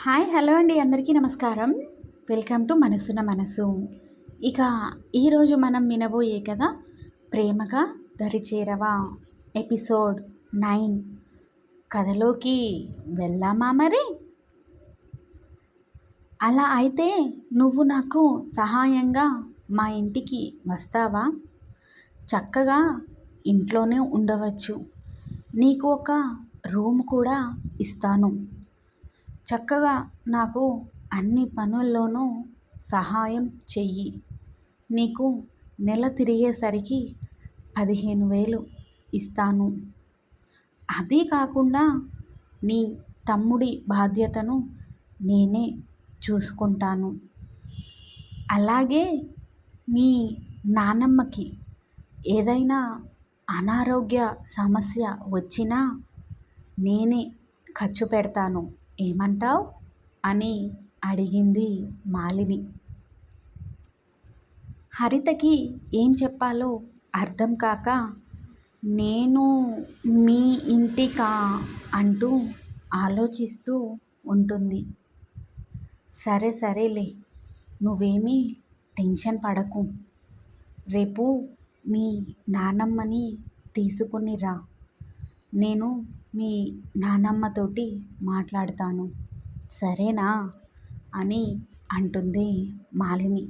Hi hello అండి, అందరికీ నమస్కారం. వెల్కమ్ టు మనసున మనసు. ఇక ఈరోజు మనం వినబోయే కథ ప్రేమగా దరిచేరవా ఎపిసోడ్ 9. కథలోకి వెళ్దామా మరి? అలా అయితే నువ్వు నాకు సహాయంగా మా ఇంటికి వస్తావా? చక్కగా ఇంట్లోనే ఉండవచ్చు. నీకు ఒక రూమ్ కూడా ఇస్తాను. చక్కగా నాకు అన్ని పనుల్లోనూ సహాయం చెయ్యి. నీకు నెల తిరిగేసరికి 15,000 ఇస్తాను. అదీ కాకుండా నీ తమ్ముడి బాధ్యతను నేనే చూసుకుంటాను. అలాగే మీ నానమ్మకి ఏదైనా అనారోగ్య సమస్య వచ్చినా నేనే ఖర్చు పెడతాను. ఏమంటావ్ అని అడిగింది మాలిని. హరితకి ఏం చెప్పాలో అర్థం కాక నేను మీ ఇంటికా అంటూ ఆలోచిస్తూ ఉంటుంది. సరేలే, నువ్వేమీ టెన్షన్ పడకు. రేపు మీ నానమ్మని తీసుకుని రా. నేను మీ నానమ్మతోటి మాట్లాడతాను, సరేనా అని అంటుంది మాలిని.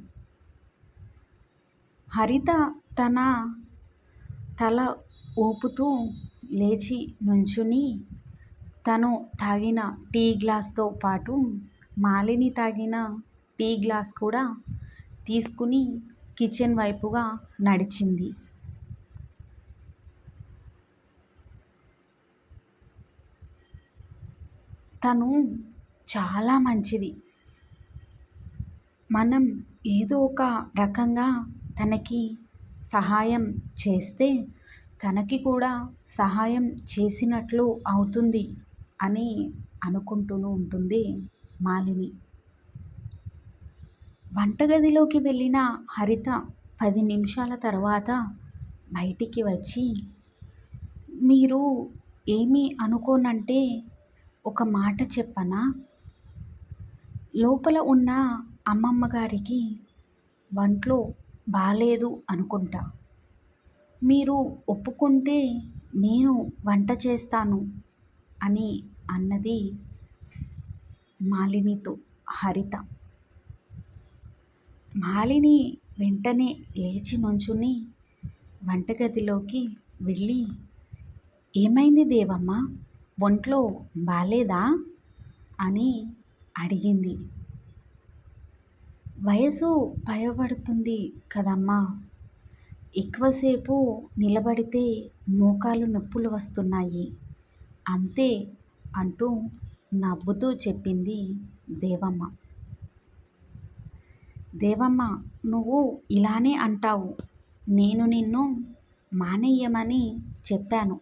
హరిత తన తల ఊపుతూ లేచి నుంచుని తను తాగిన టీ గ్లాస్తో పాటు మాలిని తాగిన టీ గ్లాస్ కూడా తీసుకుని కిచెన్ వైపుగా నడిచింది. తను చాలా మంచిది. మనం ఏదో ఒక రకంగా తనకి సహాయం చేస్తే తనకి కూడా సహాయం చేసినట్లు అవుతుంది అని అనుకుంటూ ఉంటుంది మాలిని. వంటగదిలోకి వెళ్ళిన హరిత 10 నిమిషాల తర్వాత బయటికి వచ్చి, మీరు ఏమీ అనుకోనంటే ఒక మాట చెప్పనా? లోపల ఉన్న అమ్మమ్మ గారికి వంట్లో బాలేదు అనుకుంటా. మీరు ఒప్పుకుంటే నేను వంట చేస్తాను అని అన్నది మాలినితో హరిత. మాలిని వెంటనే లేచి నుంచుని వంటగదిలోకి వెళ్ళి, ఏమైంది దేవమ్మ, ఒంట్లో బాలేదా అని అడిగింది. వయసు పైబడుతుంది కదమ్మా, ఎక్కువసేపు నిలబడితే మోకాలు నొప్పులు వస్తున్నాయి అంతే అంటూ నవ్వుతూ చెప్పింది దేవమ్మ. దేవమ్మ, నువ్వు ఇలానే అంటావు. నేను నిన్ను మానేయమని చెప్పాను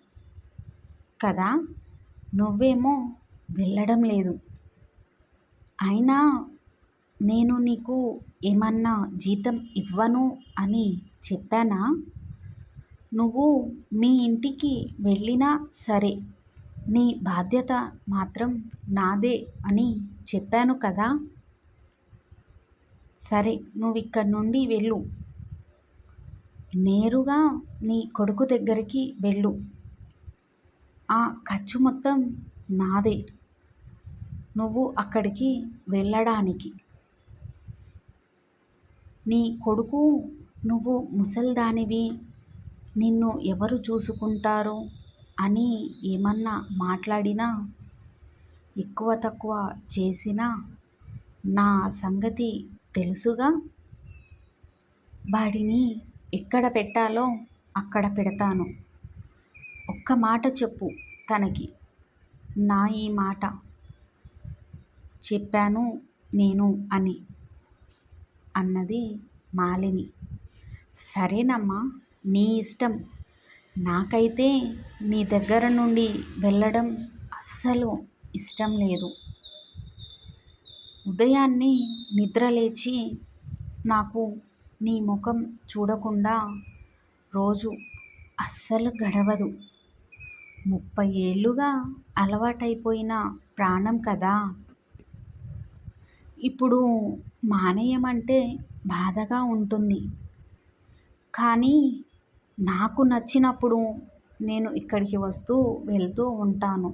కదా, నువ్వేమో వెళ్ళడం లేదు. అయినా నేను నీకు ఏమన్నా జీతం ఇవ్వను అని చెప్పానా? నువ్వు మీ ఇంటికి వెళ్ళినా సరే నీ బాధ్యత మాత్రం నాదే అని చెప్పాను కదా. సరే, నువ్వు ఇక్కడి నుండి వెళ్ళు. నేరుగా నీ కొడుకు దగ్గరికి వెళ్ళు. ఆ ఖర్చు మొత్తం నాదే. నువ్వు అక్కడికి వెళ్ళడానికి. నీ కొడుకు, నువ్వు ముసల్దానివి, నిన్ను ఎవరు చూసుకుంటారు అని ఏమన్నా మాట్లాడినా, ఎక్కువ తక్కువ చేసినా నా సంగతి తెలుసుగా. వాడిని ఎక్కడ పెట్టాలో అక్కడ పెడతాను. ఒక్క మాట చెప్పు తనకి. నా ఈ మాట చెప్పాను నేను అని అన్నది మాలిని. సరేనమ్మా, నీ ఇష్టం. నాకైతే నీ దగ్గర నుండి వెళ్ళడం అస్సలు ఇష్టం లేదు. ఉదయాన్నే నిద్రలేచి నాకు నీ ముఖం చూడకుండా రోజు అస్సలు గడవదు. 30 ఏళ్ళుగా అలవాటైపోయిన ప్రాణం కదా. ఇప్పుడు మానేయమంటే బాధగా ఉంటుంది. కానీ నాకు నచ్చినప్పుడు నేను ఇక్కడికి వస్తూ వెళ్తూ ఉంటాను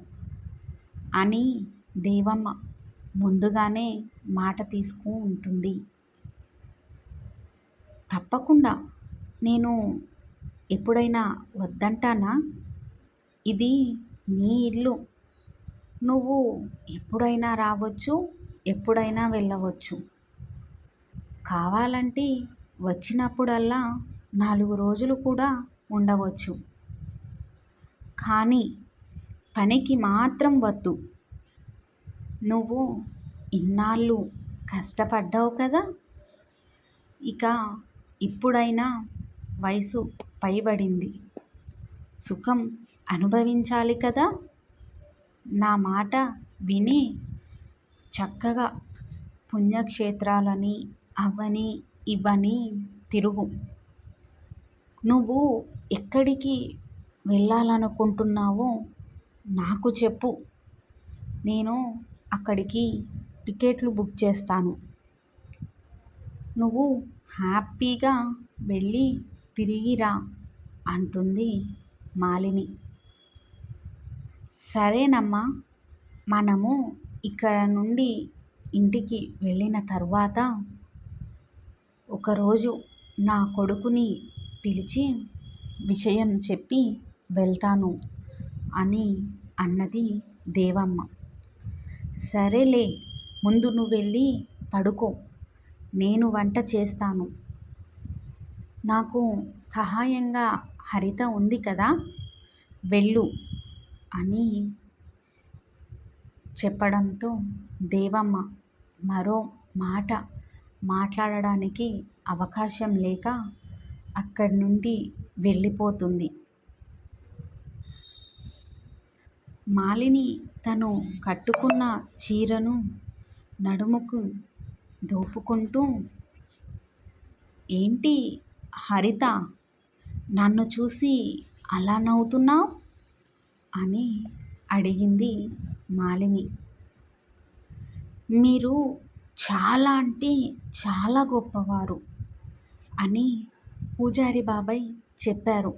అని దేవమ్మ ముందుగానే మాట తీసుకు ఉంటుంది. తప్పకుండా నేను ఎప్పుడైనా వద్దంటానా? ఇది నీ ఇల్లు. నువ్వు ఎప్పుడైనా రావచ్చు, ఎప్పుడైనా వెళ్ళవచ్చు. కావాలంటే వచ్చినప్పుడల్లా 4 రోజులు కూడా ఉండవచ్చు. కానీ పనికి మాత్రం వద్దు. నువ్వు ఇన్నాళ్ళు కష్టపడ్డావు కదా, ఇక ఇప్పుడైనా వయసు పైబడింది, సుఖం అనుభవించాలి కదా. నా మాట విని చక్కగా పుణ్యక్షేత్రాలని అవని ఇవని తిరుగు. నువ్వు ఎక్కడికి వెళ్ళాలనుకుంటున్నావో నాకు చెప్పు, నేను అక్కడికి టికెట్లు బుక్ చేస్తాను. నువ్వు హ్యాపీగా వెళ్ళి తిరిగిరా అంటుంది మాలిని. సరేనమ్మా, మనము ఇక్కడ నుండి ఇంటికి వెళ్ళిన తర్వాత ఒకరోజు నా కొడుకుని పిలిచి విషయం చెప్పి వెళ్తాను అని అన్నది దేవమ్మ. సరేలే, ముందు నువ్వు వెళ్ళి పడుకో, నేను వంట చేస్తాను. నాకు సహాయంగా హరిత ఉంది కదా, వెళ్ళు అని చెప్పడంతో దేవమ్మ మరో మాట మాట్లాడడానికి అవకాశం లేక అక్కడి నుండి వెళ్ళిపోతుంది. మాలిని తను కట్టుకున్న చీరను నడుముకు దోపుకుంటూ, ఏంటి హరిత, నన్ను చూసి అలా నవ్వుతున్నావు అని అడిగింది మాలిని. మీరు చాలా అంటే చాలా గొప్పవారు అని పూజారి బాబాయ్ చెప్పారు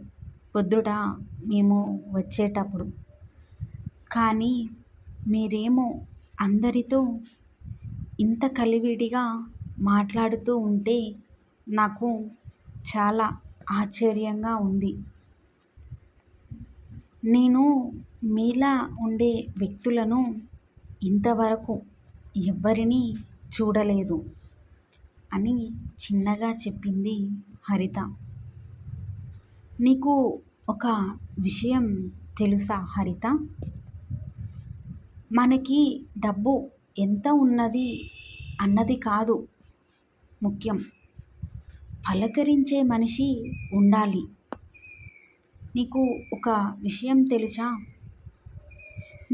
పొద్దుట మేము వచ్చేటప్పుడు. కానీ మీరేమో అందరితో ఇంత కలివిడిగా మాట్లాడుతూ ఉంటే నాకు చాలా ఆశ్చర్యంగా ఉంది. నేను మీలా ఉండే వ్యక్తులను ఇంతవరకు ఎవ్వరినీ చూడలేదు అని చిన్నగా చెప్పింది హరిత. నీకు ఒక విషయం తెలుసా హరిత? మనకి డబ్బు ఎంత ఉన్నది అన్నది కాదు ముఖ్యం, పలకరించే మనిషి ఉండాలి. నీకు ఒక విషయం తెలుసా?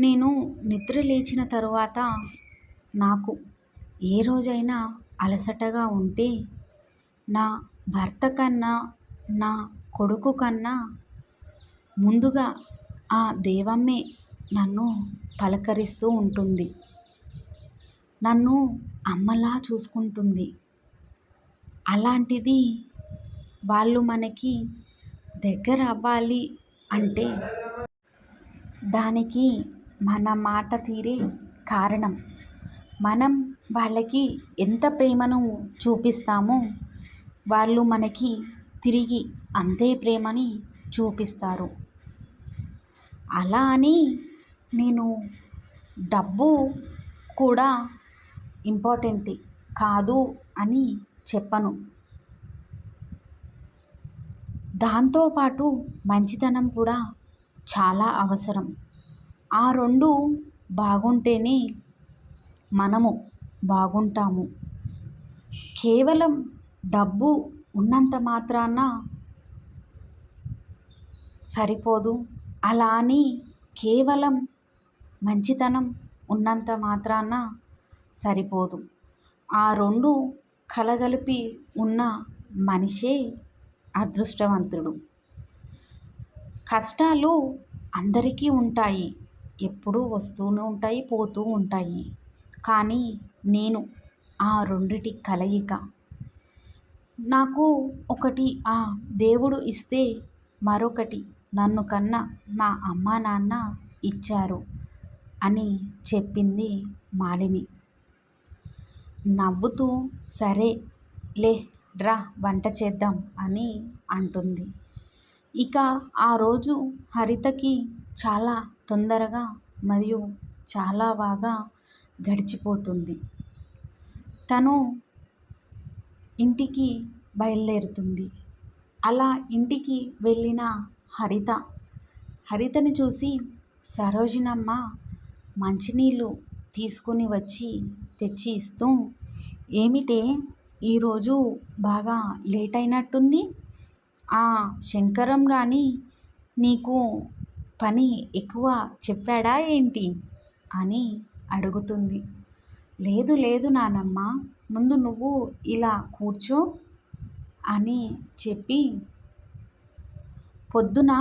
నేను నిద్ర లేచిన తరువాత నాకు ఏ రోజైనా అలసటగా ఉంటే నా భర్త కన్నా నా కొడుకు కన్నా ముందుగా ఆ దేవమ్మే నన్ను పలకరిస్తూ ఉంటుంది. నన్ను అమ్మలా చూసుకుంటుంది. అలాంటిది వాళ్ళు మనకి దగ్గర అవ్వాలి అంటే దానికి మన మాట తీరే కారణం. మనం వాళ్ళకి ఎంత ప్రేమను చూపిస్తామో వాళ్ళు మనకి తిరిగి అంతే ప్రేమని చూపిస్తారు. అలా అని నేను డబ్బు కూడా ఇంపార్టెంట్ కాదు అని చెప్పను. దాంతోపాటు మంచితనం కూడా చాలా అవసరం. ఆ రెండు బాగుంటేనే మనము బాగుంటాము. కేవలం డబ్బు ఉన్నంత మాత్రాన సరిపోదు. అలా అని కేవలం మంచితనం ఉన్నంత మాత్రాన సరిపోదు. ఆ రెండు కలగలిపి ఉన్న మనిషే అదృష్టవంతుడు. కష్టాలు అందరికీ ఉంటాయి, ఎప్పుడూ వస్తూనే ఉంటాయి, పోతూ ఉంటాయి. కానీ నేను ఆ రెండిటి కలయిక. నాకు ఒకటి ఆ దేవుడు ఇస్తే మరొకటి నన్ను కన్న మా అమ్మా నాన్న ఇచ్చారు అని చెప్పింది మాలిని. నవ్వుతూ సరే లే రా వంట చేద్దాం అని అంటుంది. ఇక ఆ రోజు హరితకి చాలా తొందరగా మరియు చాలా బాగా గడిచిపోతుంది. తను ఇంటికి బయలుదేరుతుంది. అలా ఇంటికి వెళ్ళిన హరితని చూసి సరోజినమ్మ మంచినీళ్ళు తీసుకుని వచ్చి తెచ్చి ఇస్తూ, ఏమిటే ఈరోజు బాగా లేట్ అయినట్టుంది, ఆ శంకరం గాని నీకు పని ఎక్కువ చెప్పాడా ఏంటి అని అడుగుతుంది. లేదు లేదు నానమ్మ, ముందు నువ్వు ఇలా కూర్చో అని చెప్పి, పొద్దున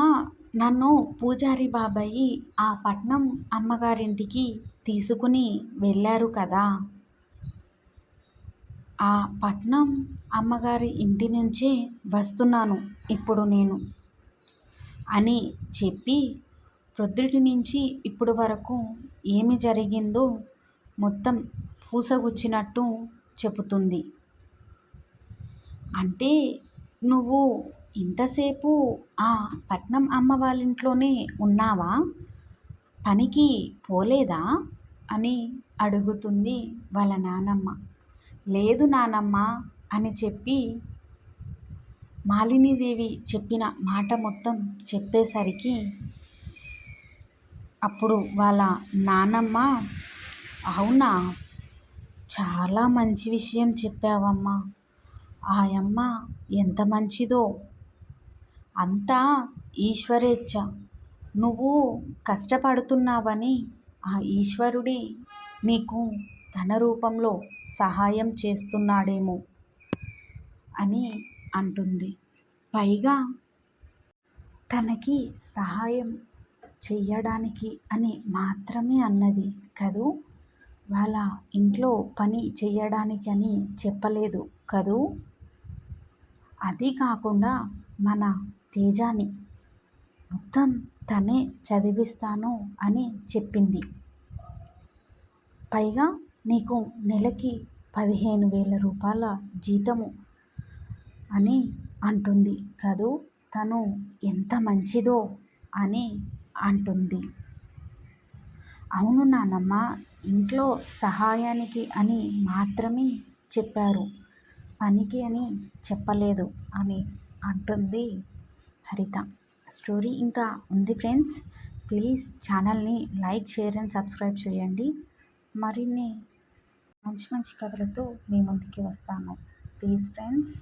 నన్ను పూజారి బాబాయి ఆ పట్నం అమ్మగారింటికి తీసుకుని వెళ్ళారు కదా, ఆ పట్నం అమ్మగారి ఇంటి నుంచే వస్తున్నాను ఇప్పుడు నేను అని చెప్పి, ప్రొద్దుటి నుంచి ఇప్పుడు వరకు ఏమి జరిగిందో మొత్తం పూసగుచ్చినట్టు చెబుతుంది. అంటే నువ్వు ఇంతసేపు ఆ పట్నం అమ్మ వాళ్ళ ఇంట్లోనే ఉన్నావా, పనికి పోలేదా అని అడుగుతుంది వాళ్ళ నానమ్మ. లేదు నానమ్మ అని చెప్పి మాలినీదేవి చెప్పిన మాట మొత్తం చెప్పేసరికి అప్పుడు వాళ్ళ నానమ్మ, అవునా, చాలా మంచి విషయం చెప్పావమ్మా, ఆయమ్మ ఎంత మంచిదో, అంతా ఈశ్వరేచ్ఛ, నువ్వు కష్టపడుతున్నావని ఆ ఈశ్వరుడే నీకు ధన రూపంలో సహాయం చేస్తున్నాడేమో అని అంటుంది. పైగా తనకి సహాయం చెయ్యడానికి అని మాత్రమే అన్నది కదూ, వాళ్ళ ఇంట్లో పని చెయ్యడానికి అని చెప్పలేదు కదూ, అది కాకుండా మన తేజాని మొత్తం తనే చదివిస్తాను అని చెప్పింది. పైగా నీకు నెలకి 15,000 రూపాయల జీతము అని అంటుంది కదూ, తను ఎంత మంచిదో అని అంటుంది. అవును నానమ్మ, ఇంట్లో సహాయానికి అని మాత్రమే చెప్పారు, పనికి అని చెప్పలేదు అని అంటుంది హరిత. స్టోరీ ఇంకా ఉంది ఫ్రెండ్స్. ప్లీజ్ ఛానల్ని లైక్, షేర్ అండ్ సబ్స్క్రైబ్ చేయండి. మరిన్ని మంచి మంచి కథలతో మీ ముందుకి వస్తాను. Please friends.